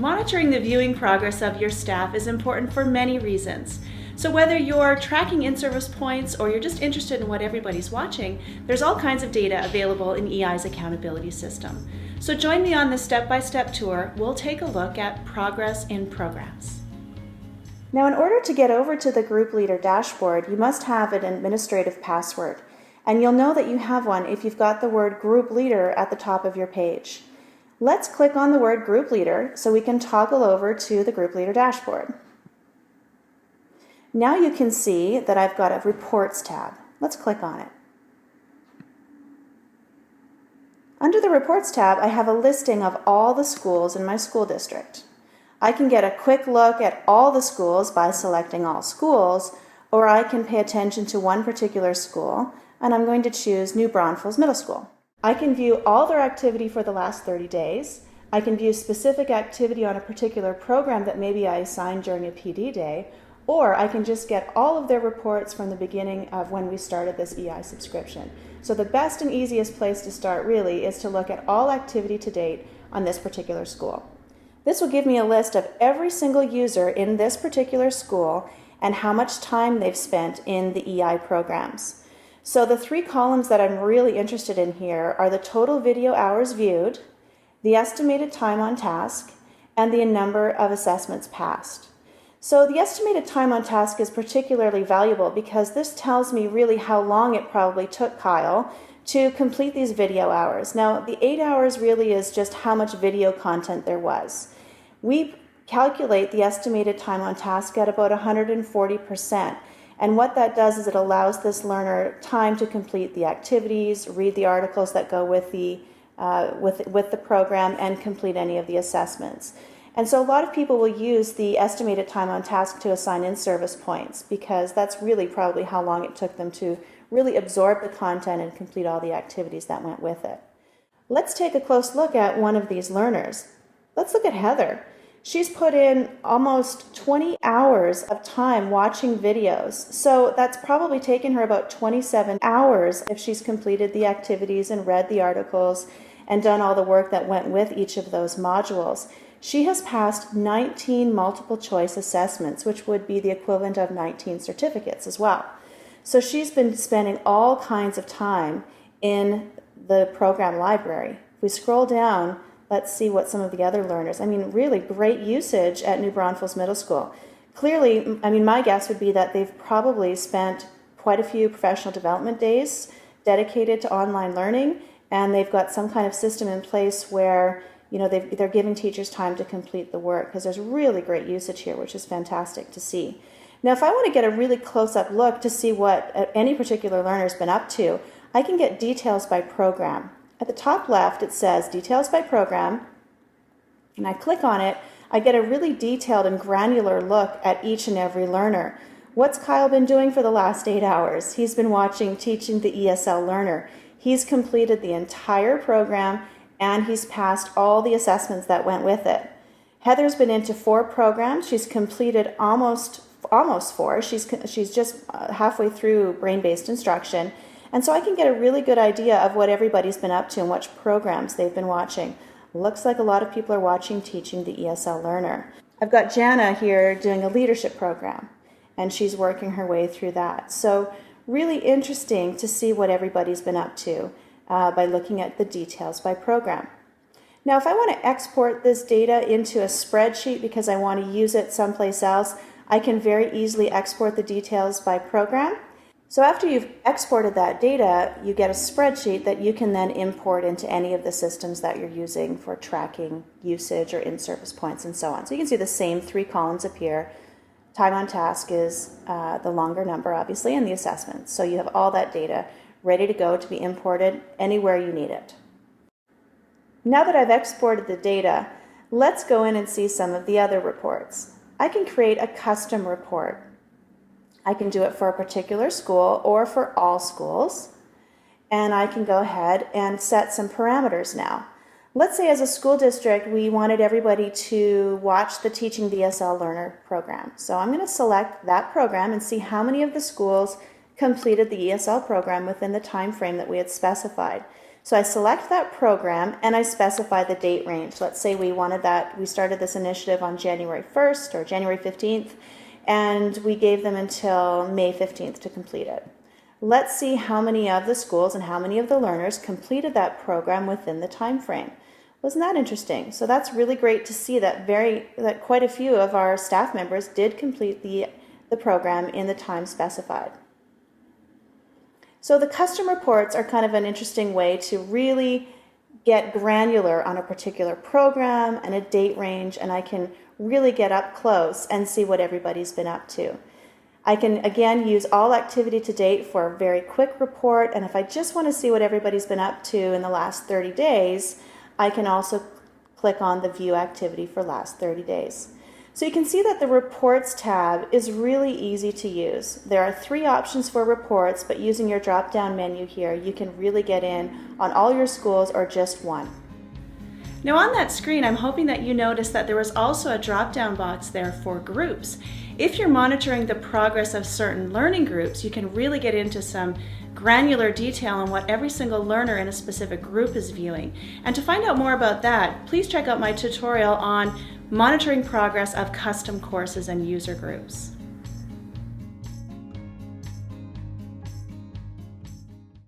Monitoring the viewing progress of your staff is important for many reasons. So whether you're tracking in-service points or you're just interested in what everybody's watching, there's all kinds of data available in EI's accountability system. So join me on this step-by-step tour. We'll take a look at progress in programs. Now, in order to get over to the group leader dashboard, you must have an administrative password. And you'll know that you have one if you've got the word group leader at the top of your page. Let's click on the word group leader so we can toggle over to the group leader dashboard. Now you can see that I've got a reports tab. Let's click on it. Under the reports tab, I have a listing of all the schools in my school district. I can get a quick look at all the schools by selecting all schools, or I can pay attention to one particular school, and I'm going to choose New Braunfels Middle School. I can view all their activity for the last 30 days. I can view specific activity on a particular program that maybe I assigned during a PD day, or I can just get all of their reports from the beginning of when we started this EI subscription. So the best and easiest place to start really is to look at all activity to date on this particular school. This will give me a list of every single user in this particular school and how much time they've spent in the EI programs. So the three columns that I'm really interested in here are the total video hours viewed, the estimated time on task, and the number of assessments passed. So the estimated time on task is particularly valuable because this tells me really how long it probably took Kyle to complete these video hours. Now, the 8 hours really is just how much video content there was. We calculate the estimated time on task at about 140%. And what that does is it allows this learner time to complete the activities, read the articles that go with the program, and complete any of the assessments. And so a lot of people will use the estimated time on task to assign in-service points because that's really probably how long it took them to really absorb the content and complete all the activities that went with it. Let's take a close look at one of these learners. Let's look at Heather. She's put in almost 20 hours of time watching videos. So that's probably taken her about 27 hours if she's completed the activities and read the articles and done all the work that went with each of those modules. She has passed 19 multiple choice assessments, which would be the equivalent of 19 certificates as well. So she's been spending all kinds of time in the program library. If we scroll down, let's see what some of the other learners, really great usage at New Braunfels Middle School. Clearly, my guess would be that they've probably spent quite a few professional development days dedicated to online learning, and they've got some kind of system in place where they're giving teachers time to complete the work because there's really great usage here, which is fantastic to see. Now, if I want to get a really close-up look to see what any particular learner's been up to, I can get details by program. At the top left, it says details by program, and I click on it. I get a really detailed and granular look at each and every learner. What's Kyle been doing for the last 8 hours? He's been watching Teaching the ESL Learner. He's completed the entire program, and he's passed all the assessments that went with it. Heather's been into 4 programs. She's completed almost 4. She's just halfway through brain-based instruction. And so I can get a really good idea of what everybody's been up to and which programs they've been watching. Looks like a lot of people are watching Teaching the ESL Learner. I've got Jana here doing a leadership program, and she's working her way through that. So really interesting to see what everybody's been up to by looking at the details by program. Now, if I want to export this data into a spreadsheet because I want to use it someplace else, I can very easily export the details by program. So after you've exported that data, you get a spreadsheet that you can then import into any of the systems that you're using for tracking usage or in-service points and so on. So you can see the same 3 columns appear. Time on task is the longer number, obviously, and the assessments. So you have all that data ready to go to be imported anywhere you need it. Now that I've exported the data, let's go in and see some of the other reports. I can create a custom report. I can do it for a particular school or for all schools, and I can go ahead and set some parameters now. Let's say as a school district, we wanted everybody to watch the Teaching the ESL Learner program. So I'm going to select that program and see how many of the schools completed the ESL program within the time frame that we had specified. So I select that program and I specify the date range. Let's say we started this initiative on January 1st or January 15th, and we gave them until May 15th to complete it. Let's see how many of the schools and how many of the learners completed that program within the time frame. Wasn't that interesting? So that's really great to see that quite a few of our staff members did complete the program in the time specified. So the custom reports are kind of an interesting way to really get granular on a particular program and a date range, and I can really get up close and see what everybody's been up to. I can again use all activity to date for a very quick report, and if I just want to see what everybody's been up to in the last 30 days, I can also click on the View Activity for last 30 days. So you can see that the Reports tab is really easy to use. There are 3 options for reports, but using your drop-down menu here, you can really get in on all your schools or just one. Now on that screen, I'm hoping that you noticed that there was also a drop-down box there for groups. If you're monitoring the progress of certain learning groups, you can really get into some granular detail on what every single learner in a specific group is viewing. And to find out more about that, please check out my tutorial on monitoring progress of custom courses and user groups.